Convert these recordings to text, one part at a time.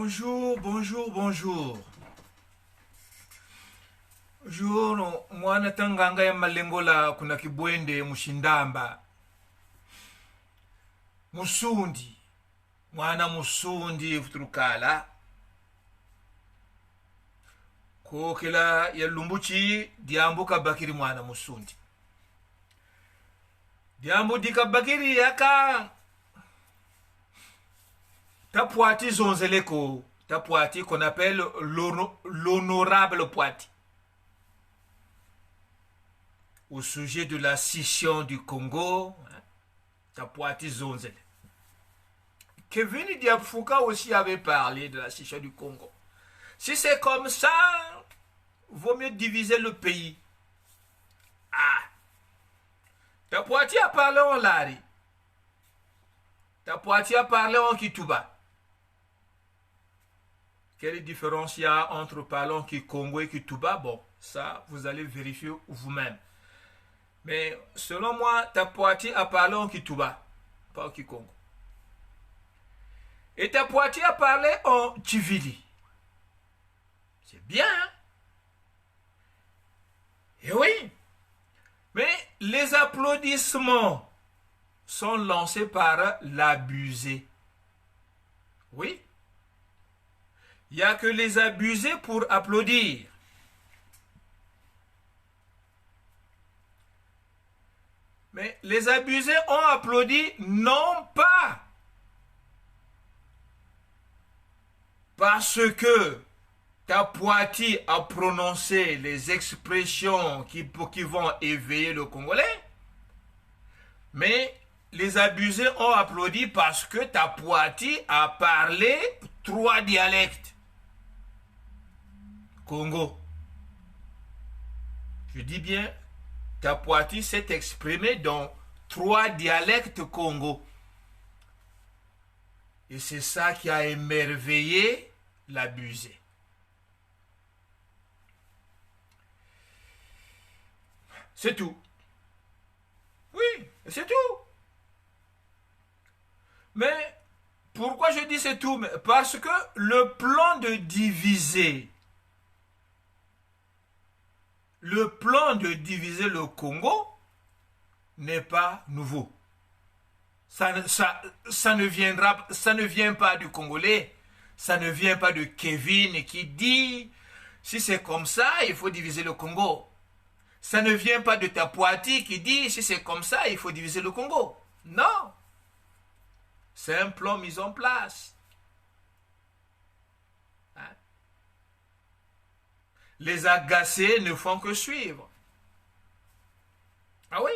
Bonjour, bonjour, bonjour. Bonjour, mwana tanganga ya malengo la kuna kibwende mushindamba. Musundi. Mwana musundi futurukala. Kokela ya lumbuchi diambuka bakiri mwana musundi. Diambu dika bakiri yaka Tapouati zonzeleko. Tapouati qu'on appelle l'honorable Poiti. Au sujet de la scission du Congo, Tapouati zonzele. Kevin Diabfouka aussi avait parlé de la scission du Congo. Si c'est comme ça, vaut mieux diviser le pays. Ah! Tapouati a parlé en Lari. Tapouati a parlé en Kituba. Quelle différence il y a entre parlant Kikongo et Kituba? Bon, ça, vous allez vérifier vous-même. Mais selon moi, Tapouati a parlé en Kituba, pas en Kikongo. Et Tapouati a parlé en Tivili. C'est bien, hein? Et oui. Mais les applaudissements sont lancés par l'abusé. Oui. Il n'y a que les abusés pour applaudir. Mais les abusés ont applaudi non pas parce que Tapouati a prononcé les expressions qui vont éveiller le Congolais, mais les abusés ont applaudi parce que Tapouati a parlé 3 dialectes. Congo. Je dis bien, Tapouati s'est exprimé dans 3 dialectes Congo. Et c'est ça qui a émerveillé l'abusé. C'est tout. Oui, c'est tout. Mais pourquoi je dis c'est tout? Parce que le plan de diviser le Congo n'est pas nouveau. Ça ne vient pas du Congolais, ça ne vient pas de Kevin qui dit si c'est comme ça, il faut diviser le Congo. Ça ne vient pas de Tapouati qui dit si c'est comme ça, il faut diviser le Congo. Non. C'est un plan mis en place. Les agacés ne font que suivre. Ah oui?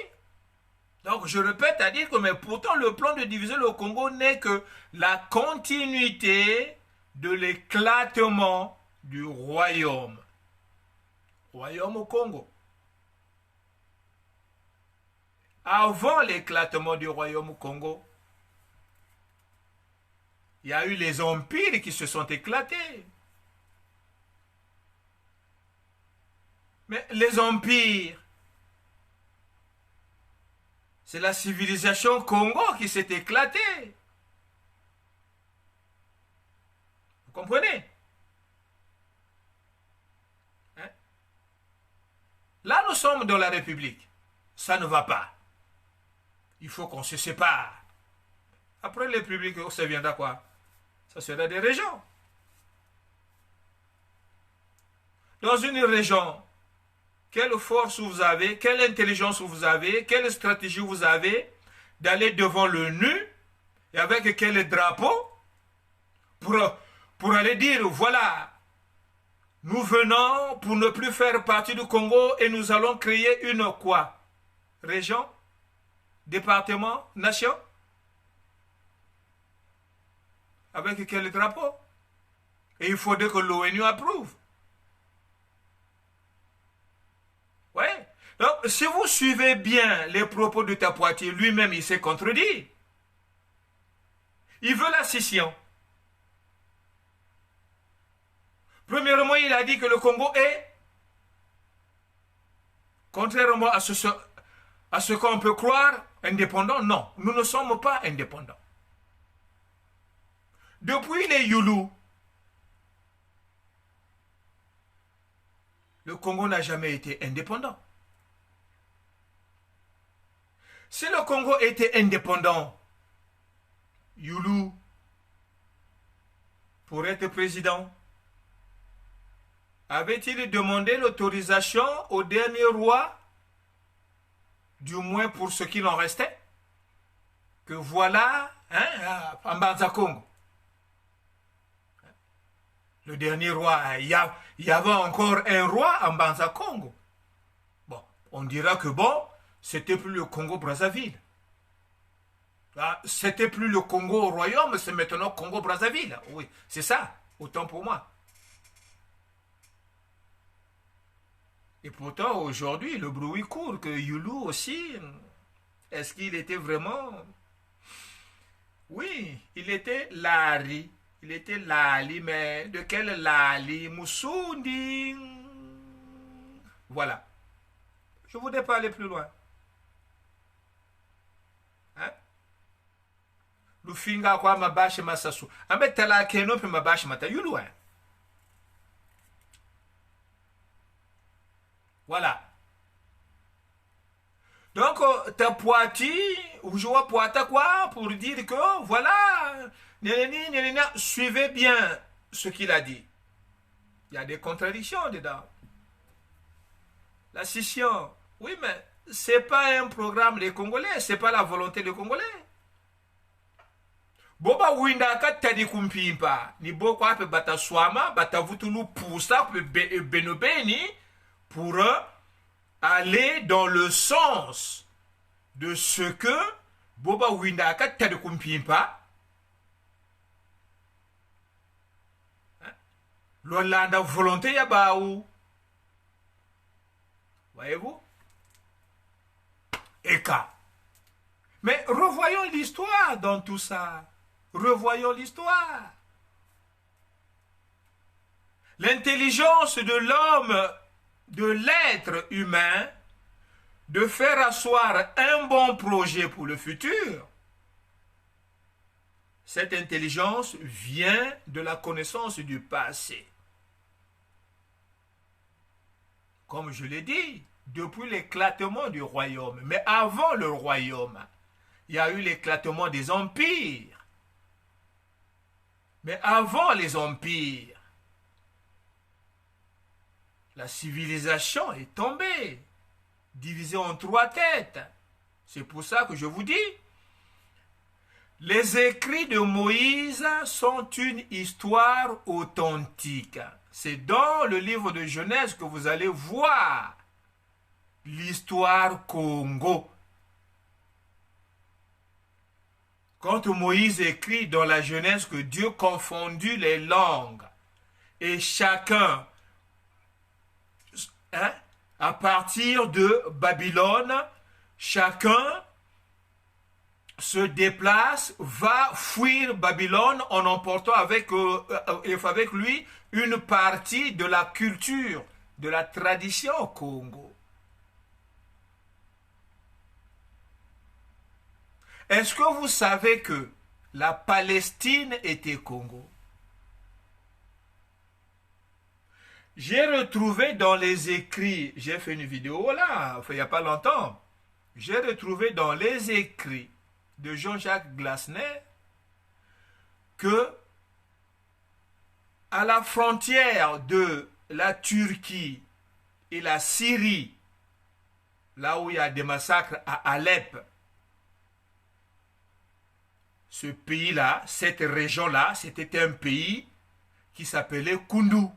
Donc je répète à dire que mais pourtant le plan de diviser le Congo n'est que la continuité de l'éclatement du royaume. Royaume au Congo. Avant l'éclatement du royaume au Congo, il y a eu les empires qui se sont éclatés. Mais les empires, c'est la civilisation Congo qui s'est éclatée. Vous comprenez? Hein? Là, nous sommes dans la République. Ça ne va pas. Il faut qu'on se sépare. Après les républiques, ça viendra quoi? Ça sera des régions. Dans une région, quelle force vous avez, quelle intelligence vous avez, quelle stratégie vous avez d'aller devant l'ONU et avec quel drapeau pour aller dire, voilà, nous venons pour ne plus faire partie du Congo et nous allons créer une quoi? Région? Département? Nation? Avec quel drapeau? Et il faudrait que l'ONU approuve. Ouais. Donc, si vous suivez bien les propos de Tapouati, lui-même, il s'est contredit. Il veut la scission. Premièrement, il a dit que le Congo est, contrairement à ce qu'on peut croire, indépendant. Non, nous ne sommes pas indépendants. Depuis les Youlou, Congo n'a jamais été indépendant. Si le Congo était indépendant, Youlou, pour être président, avait-il demandé l'autorisation au dernier roi, du moins pour ce qu'il en restait, que voilà, en Banza Congo. Le dernier roi, il y avait encore un roi en Banza Congo. Bon, on dira que bon, c'était plus le Congo-Brazzaville. C'était plus le Congo au royaume, c'est maintenant Congo-Brazzaville. Oui, c'est ça, autant pour moi. Et pourtant, aujourd'hui, le bruit court que Youlou aussi, est-ce qu'il était vraiment... Oui, il était Lari. Il était Lali, mais de quel Lali? Moussoundi. Voilà. Je ne voudrais pas aller plus loin. Hein? Lufinga kwa mabashi masasu. Ambe tala keno pe mabashi mata Youlou. Hein? Voilà. Donc, ta poiti, ou je vois poita quoi, pour dire que, voilà, suivez bien ce qu'il a dit. Il y a des contradictions dedans. La scission, oui, mais c'est pas un programme des Congolais, c'est pas la volonté des Congolais. Boba winda ka tadi kumpimpa, ni boko ape bata swama, bata vutulu poussa, benobeni, pour aller dans le sens de ce que Boba Windaka Tadekumpimpa l'Hollande volonté yabaou. Voyez-vous? Eka. Mais revoyons l'histoire dans tout ça. Revoyons l'histoire. L'intelligence de l'homme, de l'être humain, de faire asseoir un bon projet pour le futur. Cette intelligence vient de la connaissance du passé. Comme je l'ai dit, depuis l'éclatement du royaume, mais avant le royaume, il y a eu l'éclatement des empires. Mais avant les empires, la civilisation est tombée, divisée en 3 têtes. C'est pour ça que je vous dis, les écrits de Moïse sont une histoire authentique. C'est dans le livre de Genèse que vous allez voir l'histoire Congo. Quand Moïse écrit dans la Genèse que Dieu confondit les langues et chacun, à partir de Babylone, chacun se déplace, va fuir Babylone en emportant avec lui une partie de la culture, de la tradition au Congo. Est-ce que vous savez que la Palestine était Congo? J'ai retrouvé dans les écrits, j'ai fait une vidéo là, il n'y a pas longtemps, j'ai retrouvé dans les écrits de Jean-Jacques Glasner que à la frontière de la Turquie et la Syrie, là où il y a des massacres à Alep, ce pays-là, cette région-là, c'était un pays qui s'appelait Koundou.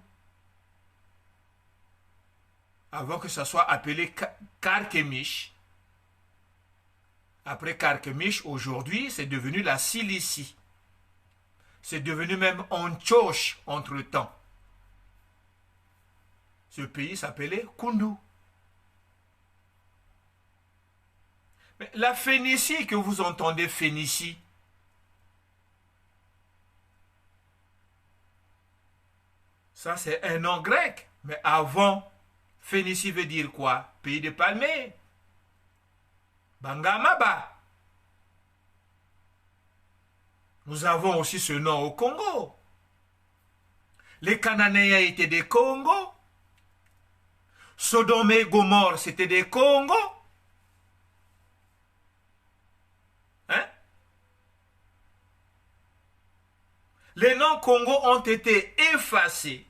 Avant que ça soit appelé Carchemish. Après Carchemish, aujourd'hui, c'est devenu la Cilicie. C'est devenu même Antioche entre-temps. Ce pays s'appelait Koundou. Mais la Phénicie que vous entendez, Phénicie, ça c'est un nom grec. Mais avant, Phénicie veut dire quoi? Pays de palmiers. Bangamaba. Nous avons aussi ce nom au Congo. Les Cananéens étaient des Congos. Sodome et Gomorre, c'était des Congos. Hein? Les noms Congo ont été effacés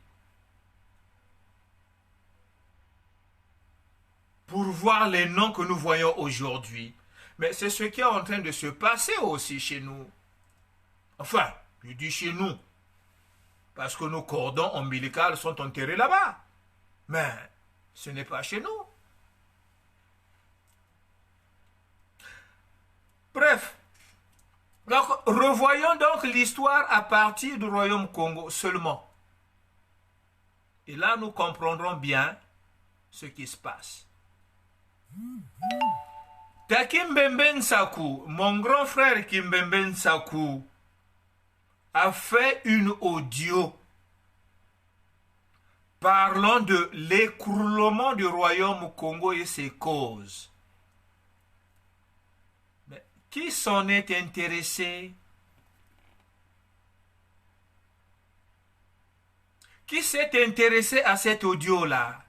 pour voir les noms que nous voyons aujourd'hui. Mais c'est ce qui est en train de se passer aussi chez nous. Enfin, je dis chez nous, parce que nos cordons ombilicaux sont enterrés là-bas. Mais ce n'est pas chez nous. Bref, donc revoyons donc l'histoire à partir du royaume Congo seulement. Et là, nous comprendrons bien ce qui se passe. Takimbembe Nsaku, mon grand frère Kimbembe Nsaku, a fait une audio parlant de l'écroulement du royaume Congo et ses causes. Mais qui s'en est intéressé? Qui s'est intéressé à cet audio-là?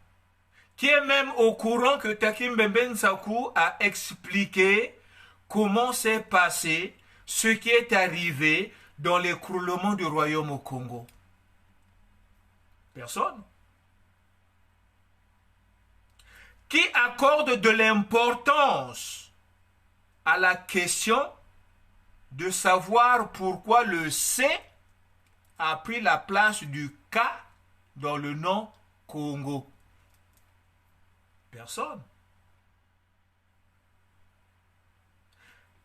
Qui est même au courant que Takimbembe Nsaku a expliqué comment s'est passé ce qui est arrivé dans l'écroulement du royaume au Congo? Personne. Qui accorde de l'importance à la question de savoir pourquoi le C a pris la place du K dans le nom Congo? Personne.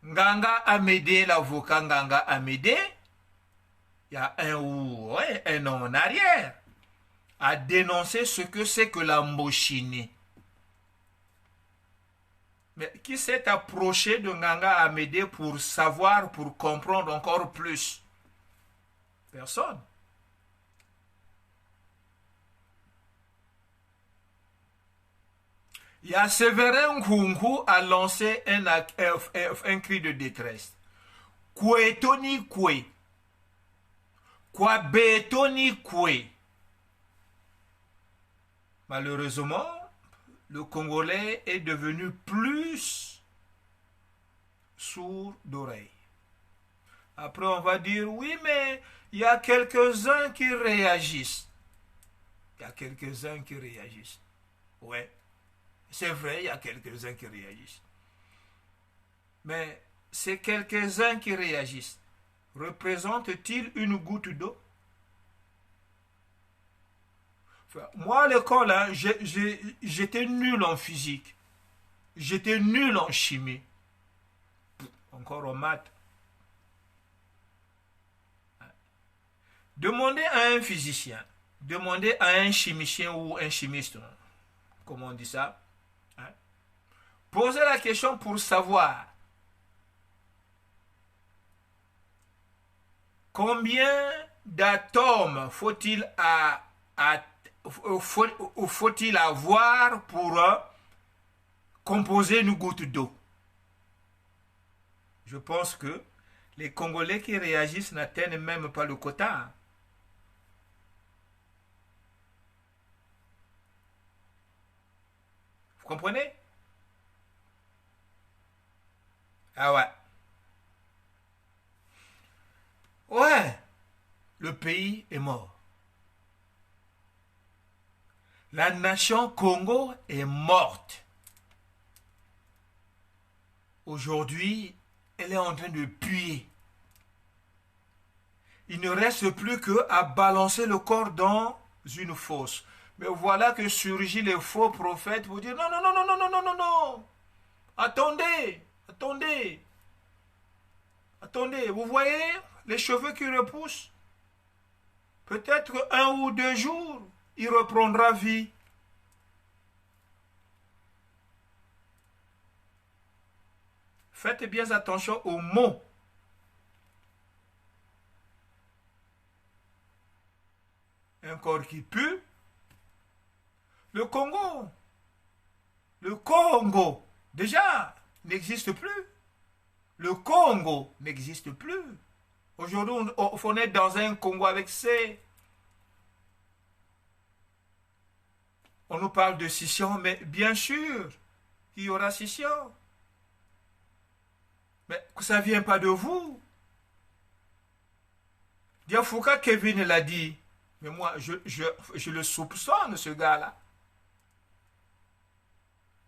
Nganga Amédée, l'avocat Nganga Amédée, il y a un an en arrière, a dénoncé ce que c'est que la Mbochini. Mais qui s'est approché de Nganga Amédée pour savoir, pour comprendre encore plus? Personne. Il y a Séverin Nkunku a lancé un cri de détresse. Kouetoni Koué. Kwabetoni Koué. Malheureusement, le Congolais est devenu plus sourd d'oreille. Après, on va dire, oui, mais il y a quelques-uns qui réagissent. Il y a quelques-uns qui réagissent. Ouais. C'est vrai, il y a quelques-uns qui réagissent. Mais ces quelques-uns qui réagissent représentent-ils une goutte d'eau? Enfin, moi, à l'école, hein, j'étais nul en physique. J'étais nul en chimie. Encore en maths. Demandez à un physicien, demandez à un chimicien ou un chimiste, comment on dit ça? Posez la question pour savoir combien d'atomes faut-il avoir pour composer une goutte d'eau. Je pense que les Congolais qui réagissent n'atteignent même pas le quota. Vous comprenez? Ah ouais. Ouais. Le pays est mort. La nation Congo est morte. Aujourd'hui, elle est en train de puer. Il ne reste plus qu'à balancer le corps dans une fosse. Mais voilà que surgit les faux prophètes pour dire non, non, non, non, non, non, non, non, non. Attendez, attendez. Attendez, vous voyez les cheveux qui repoussent? Peut-être 1 ou 2 jours, il reprendra vie. Faites bien attention aux mots. Un corps qui pue. Le Congo, déjà, n'existe plus. Le Congo n'existe plus. Aujourd'hui, on est dans un Congo avec C. On nous parle de scission, mais bien sûr, il y aura scission. Mais ça ne vient pas de vous. Diafouka Kevin l'a dit. Mais moi, je le soupçonne, ce gars-là.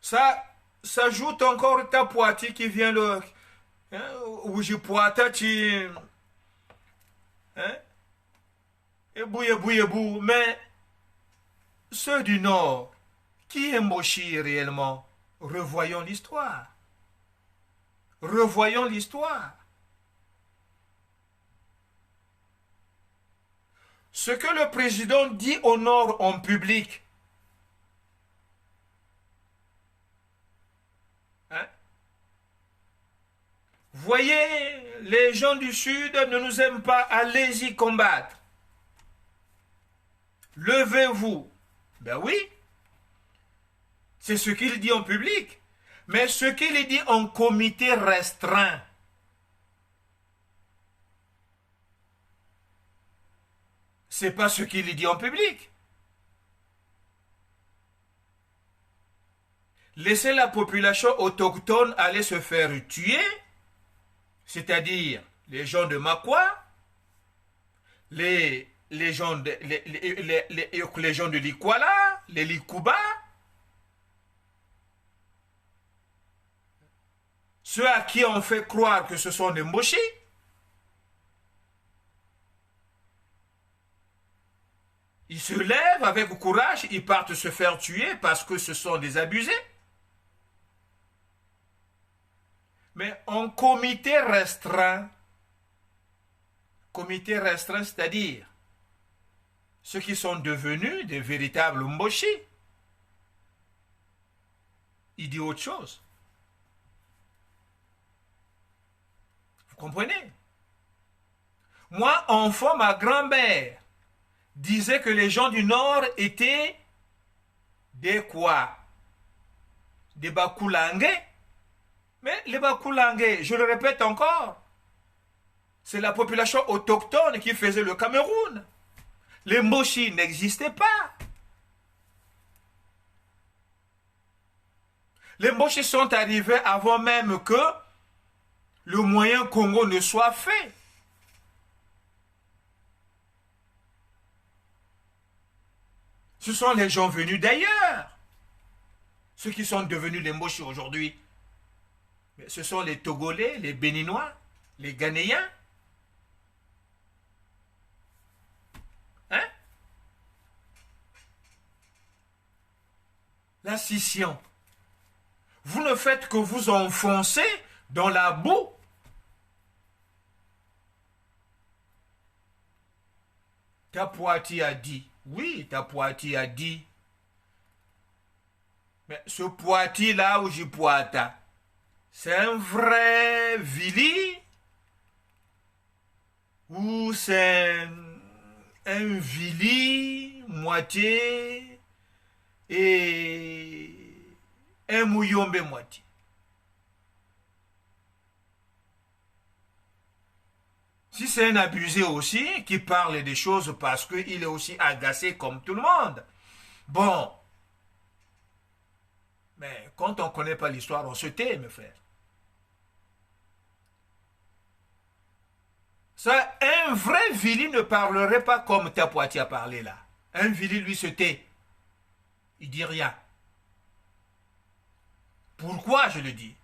Ça ajoute encore ta poitie qui vient le... Hein, ou je poita, tu... Hein? Et bou. Mais ceux du Nord, qui est Moshi réellement? Revoyons l'histoire. Revoyons l'histoire. Ce que le président dit au Nord en public, hein? Voyez, les gens du Sud ne nous aiment pas, allez-y combattre. Levez-vous. Ben oui, c'est ce qu'il dit en public. Mais ce qu'il dit en comité restreint, c'est pas ce qu'il dit en public. Laisser la population autochtone aller se faire tuer, c'est-à-dire les gens de Makwa, les gens de Likwala, les Likuba, ceux à qui on fait croire que ce sont des Mboshi, ils se lèvent avec courage, ils partent se faire tuer parce que ce sont des abusés. Mais en comité restreint, c'est-à-dire ceux qui sont devenus des véritables Mboshi, il dit autre chose. Vous comprenez? Moi, enfant, ma grand-mère disait que les gens du Nord étaient des quoi? Des Bakulangais. Mais les Bakulangais, je le répète encore, c'est la population autochtone qui faisait le Cameroun. Les Mboshi n'existaient pas. Les Mboshi sont arrivés avant même que le moyen Congo ne soit fait. Ce sont les gens venus d'ailleurs. Ceux qui sont devenus les Mboshi aujourd'hui. Ce sont les Togolais, les Béninois, les Ghanéens. Hein? La scission. Vous ne faites que vous enfoncer dans la boue. Tapuati a dit. Oui, Tapuati a dit. Mais ce Poiti-là où j'y poita, c'est un vrai Vili ou c'est un Vili moitié et un Mouyombe moitié. Si c'est un abusé aussi qui parle des choses parce qu'il est aussi agacé comme tout le monde, bon, mais quand on ne connaît pas l'histoire, on se tait, mes frères. Ça, un vrai Vili ne parlerait pas comme Tapuati a parlé là. Un Vili, lui, se tait. Il dit rien. Pourquoi je le dis?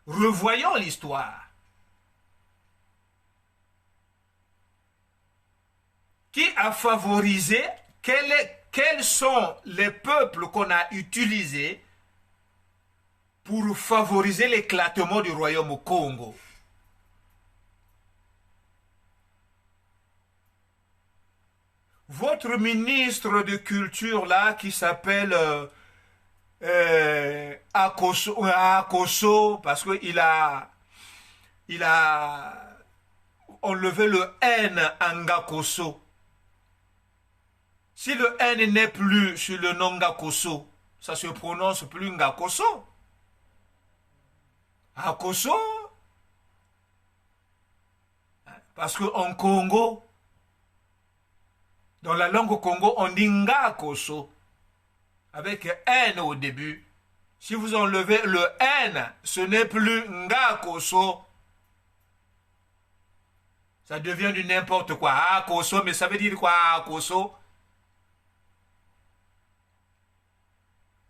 Revoyons l'histoire. Qui a favorisé, quels sont les peuples qu'on a utilisés pour favoriser l'éclatement du royaume au Congo? Votre ministre de culture là qui s'appelle Akoso, parce qu'il il a enlevé le N à Ngakoso. Si le N n'est plus sur le nom Ngakoso, ça se prononce plus Ngakoso. Akoso. Parce qu'en Congo, dans la langue Congo, on dit Ngakoso. avec N au début. Si vous enlevez le N, ce n'est plus Ngakoso. Ça devient du n'importe quoi. Akoso, mais ça veut dire quoi, Akoso?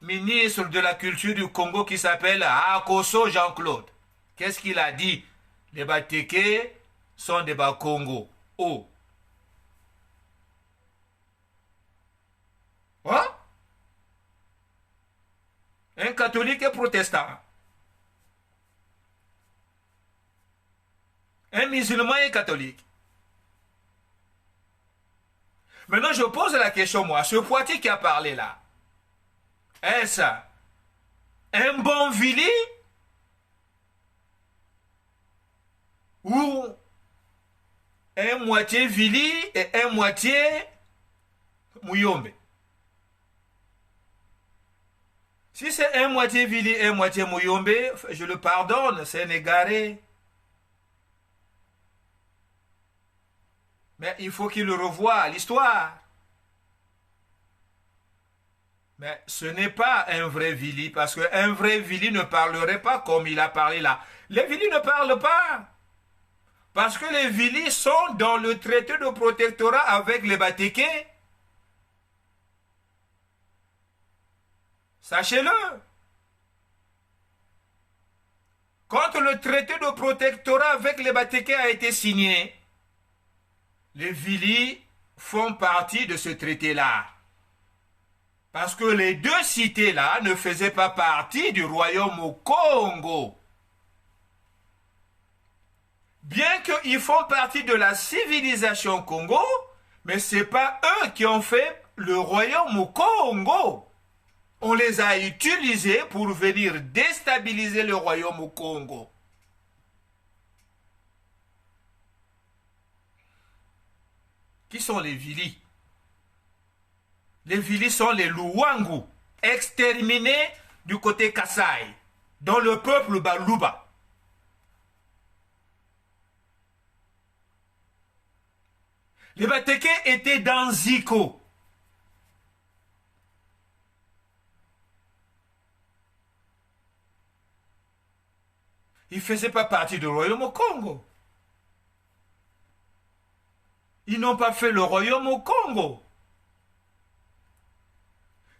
Ministre de la culture du Congo qui s'appelle Akoso Jean-Claude. Qu'est-ce qu'il a dit? Les Bateke sont des Bakongo. Oh. Hein? Un catholique et protestant. Un musulman et catholique. Maintenant, je pose la question, moi, ce Poitiers qui a parlé là, est-ce un bon Vili ou un moitié Vili et un moitié Muyombe? Si c'est un moitié Vili et un moitié Muyombe, je le pardonne, c'est un égaré. Mais il faut qu'il revoie l'histoire. Mais ce n'est pas un vrai Vili, parce qu'un vrai Vili ne parlerait pas comme il a parlé là. Les Vili ne parlent pas. Parce que les Vili sont dans le traité de protectorat avec les Bateke. Sachez-le. Quand le traité de protectorat avec les Bateke a été signé, les Vili font partie de ce traité-là. Parce que les deux cités-là ne faisaient pas partie du royaume au Congo. Bien qu'ils font partie de la civilisation Congo, mais ce n'est pas eux qui ont fait le royaume au Congo. On les a utilisés pour venir déstabiliser le royaume au Congo. Qui sont les Vili? Les Vili sont les Luangu, exterminés du côté Kasaï, dans le peuple Baluba. Les Bateke étaient dans Ziko. Ils ne faisaient pas partie du royaume au Congo. Ils n'ont pas fait le royaume au Congo.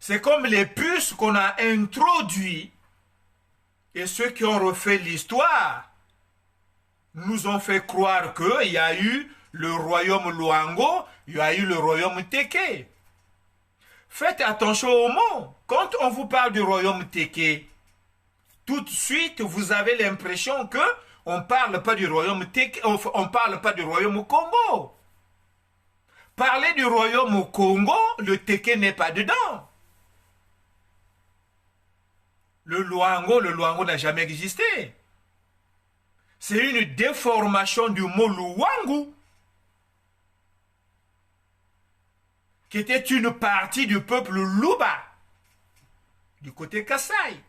C'est comme les puces qu'on a introduits et ceux qui ont refait l'histoire nous ont fait croire qu'il y a eu le royaume Luango, il y a eu le royaume Teke. Faites attention aux mots. Quand on vous parle du royaume Teke, tout de suite vous avez l'impression que on parle pas du royaume Teke, on parle pas du royaume Congo. Parler du royaume au Congo, le Teke n'est pas dedans. Le Luango n'a jamais existé. C'est une déformation du mot Luangu, qui était une partie du peuple Luba, du côté Kasaï.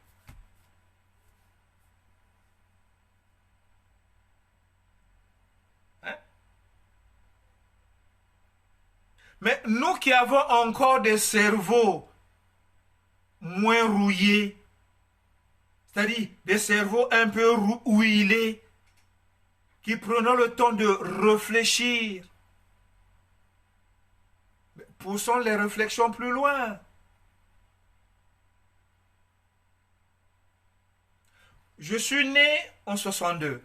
Hein? Mais nous qui avons encore des cerveaux moins rouillés, c'est-à-dire des cerveaux un peu huilés, qui prenons le temps de réfléchir, poussons les réflexions plus loin. Je suis né en 62.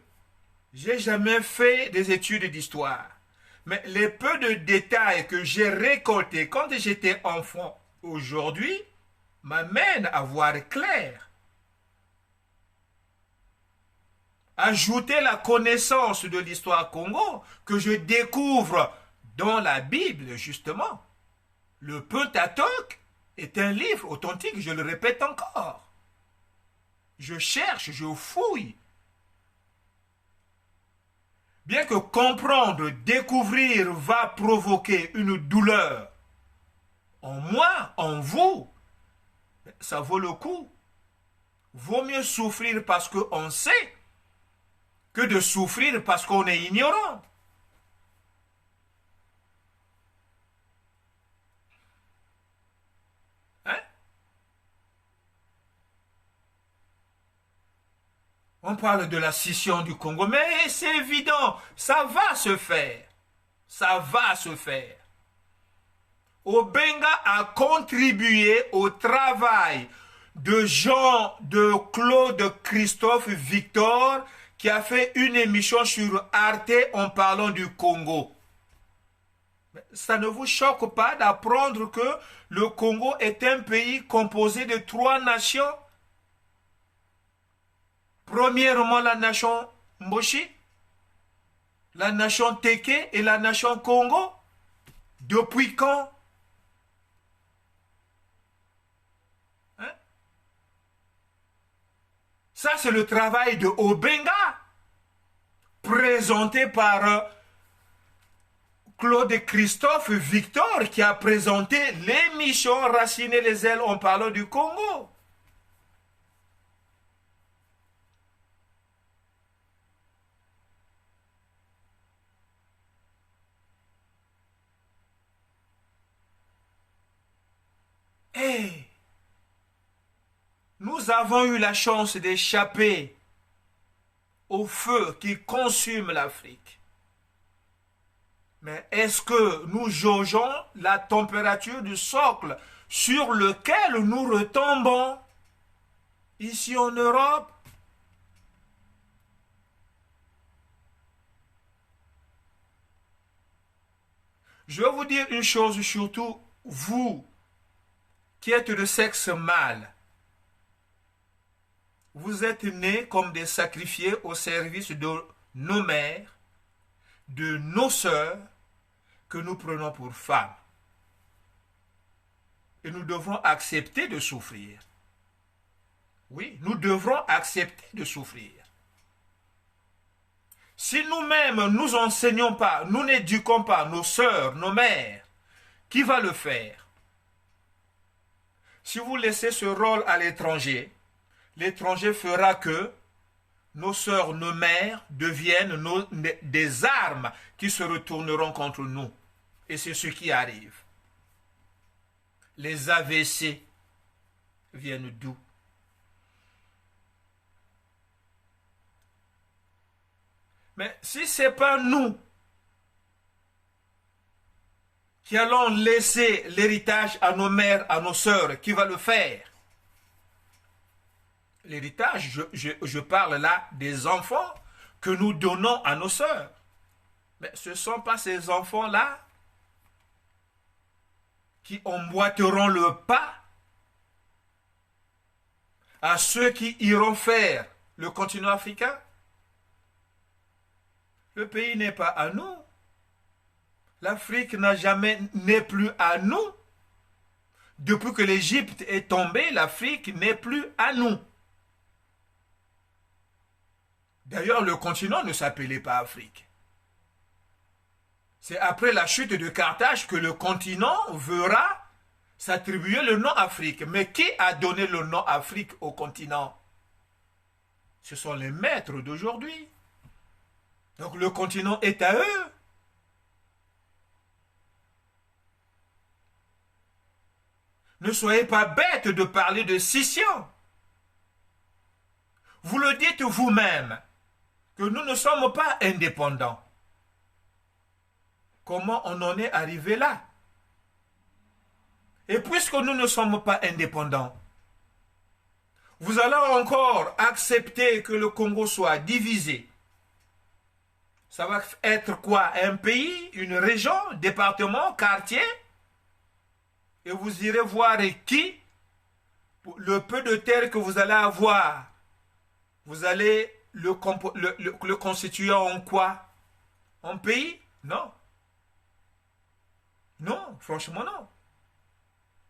J'ai jamais fait des études d'histoire. Mais les peu de détails que j'ai récoltés quand j'étais enfant aujourd'hui m'amènent à voir clair. Ajouter la connaissance de l'histoire Congo que je découvre dans la Bible, justement. Le Pentateuque est un livre authentique, je le répète encore. Je cherche, je fouille. Bien que comprendre, découvrir va provoquer une douleur en moi, en vous, ça vaut le coup. Vaut mieux souffrir parce qu'on sait que de souffrir parce qu'on est ignorant. Hein? On parle de la scission du Congo, mais c'est évident, ça va se faire. Ça va se faire. Obenga a contribué au travail de Claude Christophe Victor, qui a fait une émission sur Arte en parlant du Congo. Ça ne vous choque pas d'apprendre que le Congo est un pays composé de 3 nations? Premièrement, la nation Mboshi, la nation Teke et la nation Congo. Depuis quand? Hein? Ça, c'est le travail de Obenga, présenté par Claude Christophe Victor, qui a présenté l'émission Raciner les ailes en parlant du Congo. Hey, nous avons eu la chance d'échapper au feu qui consume l'Afrique. Mais est-ce que nous jaugeons la température du socle sur lequel nous retombons ici en Europe? Je vais vous dire une chose, surtout vous qui êtes de sexe mâle. Vous êtes nés comme des sacrifiés au service de nos mères, de nos sœurs, que nous prenons pour femmes. Et nous devrons accepter de souffrir. Oui, nous devrons accepter de souffrir. Si nous-mêmes, nous n'enseignons pas, nous n'éduquons pas nos sœurs, nos mères, qui va le faire? Si vous laissez ce rôle à l'étranger, l'étranger fera que nos sœurs, nos mères deviennent des armes qui se retourneront contre nous. Et c'est ce qui arrive. Les AVC viennent d'où? Mais si ce n'est pas nous qui allons laisser l'héritage à nos mères, à nos sœurs, qui va le faire? L'héritage, je parle là des enfants que nous donnons à nos sœurs. Mais ce ne sont pas ces enfants-là qui emboîteront le pas à ceux qui iront faire le continent africain. Le pays n'est pas à nous. L'Afrique n'est plus à nous. Depuis que l'Égypte est tombée, l'Afrique n'est plus à nous. D'ailleurs, le continent ne s'appelait pas Afrique. C'est après la chute de Carthage que le continent verra s'attribuer le nom Afrique. Mais qui a donné le nom Afrique au continent? Ce sont les maîtres d'aujourd'hui. Donc le continent est à eux. Ne soyez pas bêtes de parler de scission. Vous le dites vous-même, que nous ne sommes pas indépendants. Comment on en est arrivé là? Et puisque nous ne sommes pas indépendants, vous allez encore accepter que le Congo soit divisé. Ça va être quoi? Un pays, une région, département, quartier? Et vous irez voir qui? Le peu de terre que vous allez avoir, vous allez le constituer en quoi? En pays? Non. Non, franchement non.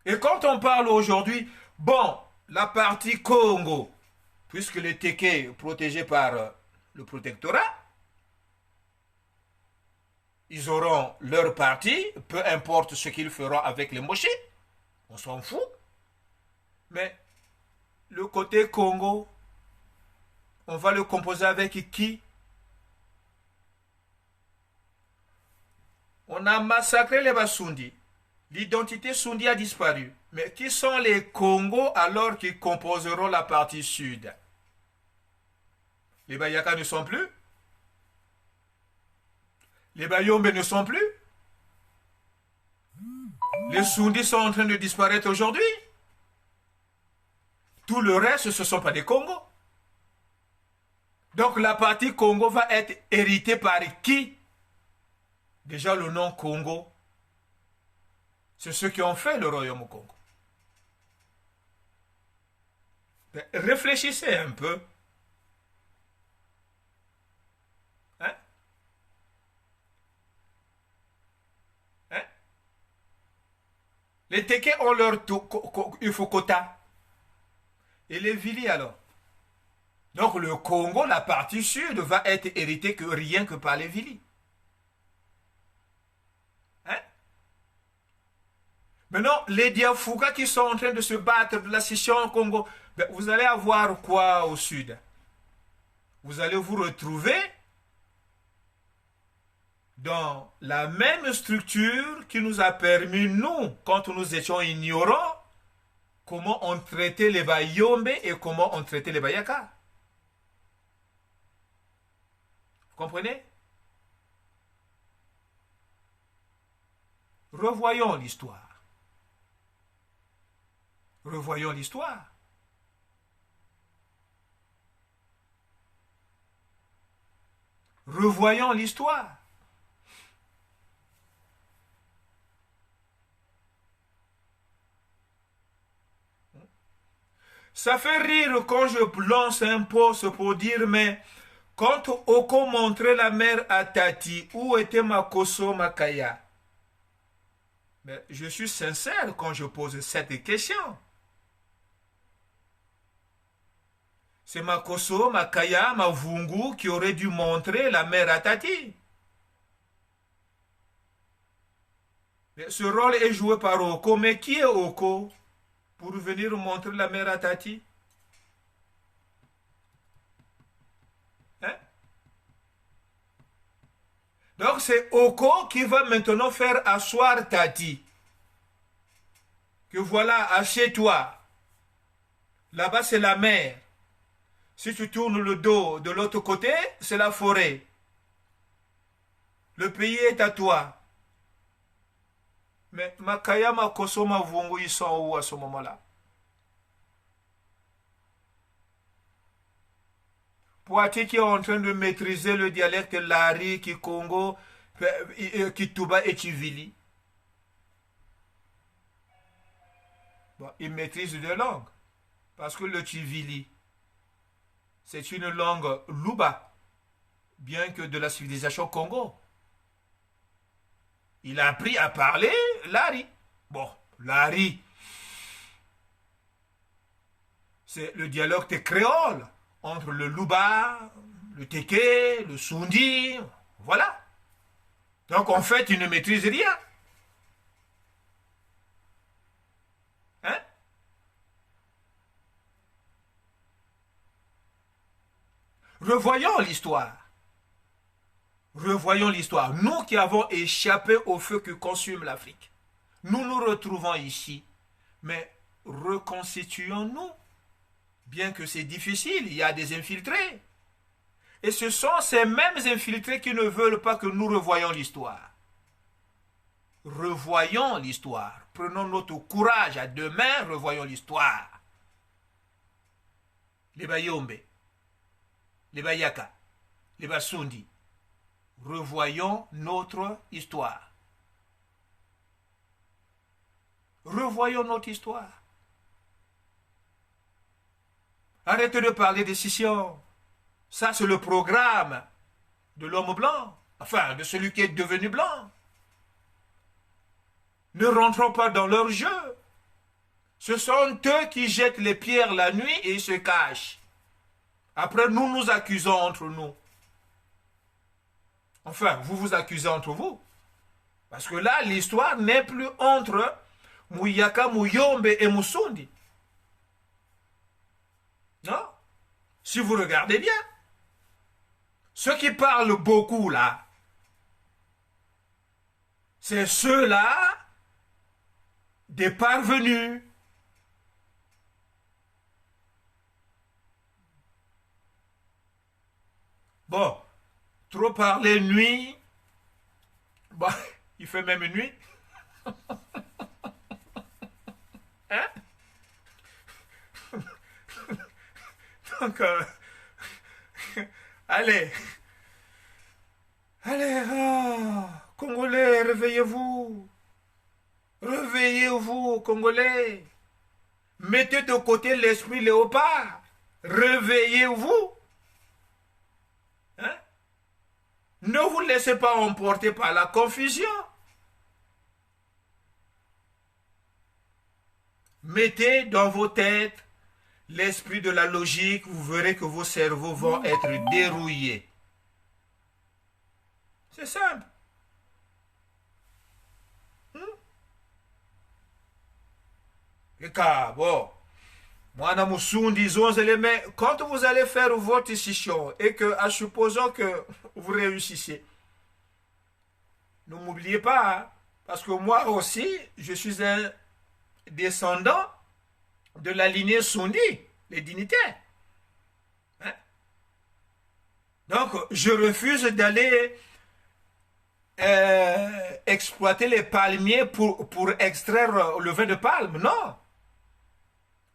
Et quand on parle aujourd'hui, bon, la partie Congo, puisque le Teke est protégé par le protectorat, ils auront leur partie, peu importe ce qu'ils feront avec les Moshi, on s'en fout. Mais le côté Congo, on va le composer avec qui? On a massacré les Basundi. L'identité Sundi a disparu. Mais qui sont les Congos alors qui composeront la partie sud? Les Bayaka ne sont plus. Les Bayombe ne sont plus. Les Soundis sont en train de disparaître aujourd'hui. Tout le reste, ce ne sont pas des Congos. Donc la partie Congo va être héritée par qui? Déjà le nom Congo, c'est ceux qui ont fait le royaume au Congo. Réfléchissez un peu. Hein? Hein? Les Tékés ont leur Ufokota. Et les Vili alors? Donc le Congo, la partie sud, va être héritée que rien que par les Vili. Hein? Maintenant, les Diafuga qui sont en train de se battre de la scission au Congo, ben, vous allez avoir quoi au sud? Vous allez vous retrouver dans la même structure qui nous a permis, nous, quand nous étions ignorants, comment on traitait les Bayombe et comment on traitait les Bayaka. Vous comprenez? Revoyons l'histoire. Revoyons l'histoire. Revoyons l'histoire. Ça fait rire quand je lance un poste pour dire, mais quand Oko montrait la mer à Tati, où était Makoso Makaya? Mais je suis sincère quand je pose cette question. C'est Makoso Makaya Mavungu qui aurait dû montrer la mer à Tati. Mais ce rôle est joué par Oko, mais qui est Oko pour venir montrer la mer à Tati? Hein? Donc c'est Oko qui va maintenant faire asseoir Tati. Que voilà, assieds-toi. Là-bas c'est la mer. Si tu tournes le dos de l'autre côté, c'est la forêt. Le pays est à toi. Mais Makaya, Makoso, Mavungu, ils sont où à ce moment-là? Poitiers qui est en train de maîtriser le dialecte Lari, Kikongo, Kituba et Chivili. Bon, ils maîtrisent deux langues. Parce que le Chivili, c'est une langue Luba, bien que de la civilisation Congo. Il a appris à parler Lari. Bon, Lari, c'est le dialecte créole entre le Luba, le Téké, le Sundi, voilà. Donc en fait, il ne maîtrise rien. Hein? Revoyons l'histoire. Revoyons l'histoire. Nous qui avons échappé au feu qui consume l'Afrique, nous nous retrouvons ici, mais reconstituons-nous. Bien que c'est difficile, il y a des infiltrés. Et ce sont ces mêmes infiltrés qui ne veulent pas que nous revoyions l'histoire. Revoyons l'histoire. Prenons notre courage à deux mains, revoyons l'histoire. Les Bayombe, les Bayaka, les Basundi. Revoyons notre histoire. Revoyons notre histoire. Arrêtez de parler de scission. Ça, c'est le programme de l'homme blanc. Enfin, de celui qui est devenu blanc. Ne rentrons pas dans leur jeu. Ce sont eux qui jettent les pierres la nuit et ils se cachent. Après, nous nous accusons entre nous. Enfin, vous vous accusez entre vous. Parce que là, l'histoire n'est plus entre Muyaka, Muyombe et Musundi. Non? Si vous regardez bien, ceux qui parlent beaucoup là, c'est ceux-là des parvenus. Bon, trop parler nuit. Bon, il fait même nuit. Hein? Donc, allez. Allez, Congolais, réveillez-vous. Réveillez-vous, Congolais. Mettez de côté l'esprit léopard. Réveillez-vous. Hein? Ne vous laissez pas emporter par la confusion. Mettez dans vos têtes l'esprit de la logique, vous verrez que vos cerveaux vont être dérouillés. C'est simple. Et car, bon, moi, mais quand vous allez faire votre session et que, à supposons que vous réussissez, ne m'oubliez pas, hein, parce que moi aussi, je suis un descendant de la lignée Sondi, les dignitaires. Hein? Donc, je refuse d'aller exploiter les palmiers pour extraire le vin de palme. Non.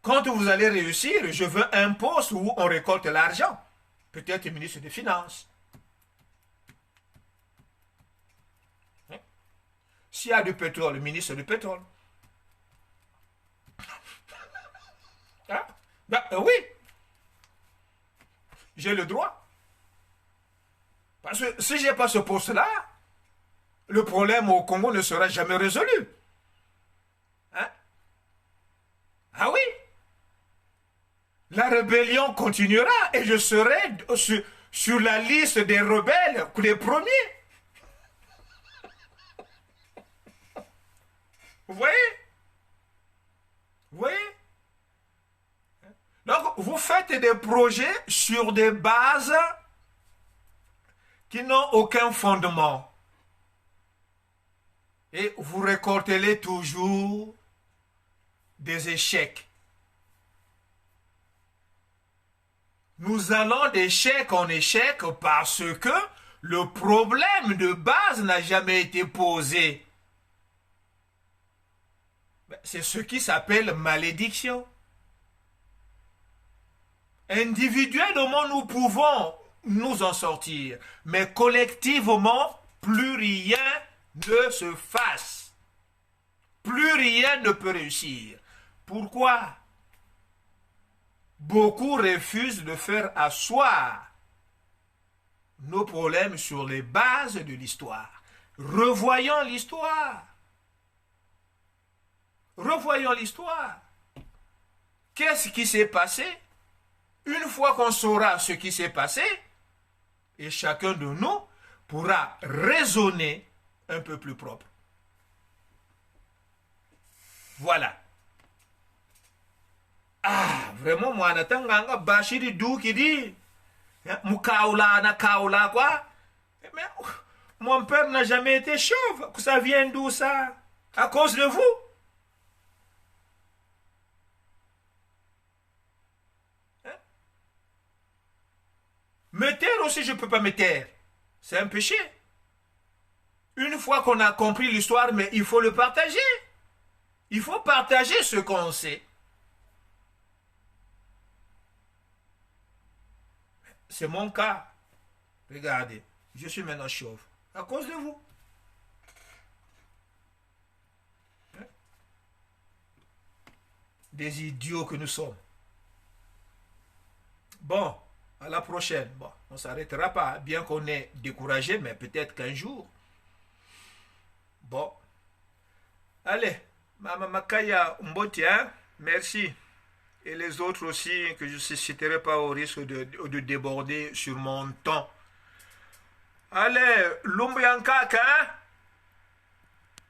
Quand vous allez réussir, je veux un poste où on récolte l'argent. Peut-être ministre des Finances. Hein? S'il y a du pétrole, ministre du pétrole. Hein? Ben, oui. J'ai le droit. Parce que si je n'ai pas ce poste-là, le problème au Congo ne sera jamais résolu. Hein? Ah oui. La rébellion continuera et je serai sur la liste des rebelles, les premiers. Vous voyez? Vous voyez? Donc, vous faites des projets sur des bases qui n'ont aucun fondement. Et vous récoltez toujours des échecs. Nous allons d'échec en échec parce que le problème de base n'a jamais été posé. C'est ce qui s'appelle malédiction. Individuellement, nous pouvons nous en sortir, mais collectivement, plus rien ne se fasse. Plus rien ne peut réussir. Pourquoi? Beaucoup refusent de faire asseoir nos problèmes sur les bases de l'histoire. Revoyons l'histoire. Revoyons l'histoire. Qu'est-ce qui s'est passé? Une fois qu'on saura ce qui s'est passé, et chacun de nous pourra raisonner un peu plus propre. Voilà. Ah, vraiment, moi, natanganga bashiri dou qui dit, mukaula na kaula quoi. Mais mon père n'a jamais été chauve. Ça vient d'où ça? À cause de vous? Me taire aussi, je ne peux pas me taire. C'est un péché. Une fois qu'on a compris l'histoire, mais il faut le partager. Il faut partager ce qu'on sait. C'est mon cas. Regardez, je suis maintenant chauve. À cause de vous. Des idiots que nous sommes. Bon, à la prochaine. Bon, on ne s'arrêtera pas, bien qu'on est découragé, mais peut-être qu'un jour. Bon. Allez, Mama Makaya Mboti, hein? Merci. Et les autres aussi, que je ne citerai pas au risque de déborder sur mon temps. Allez, Lumbiankaka, hein?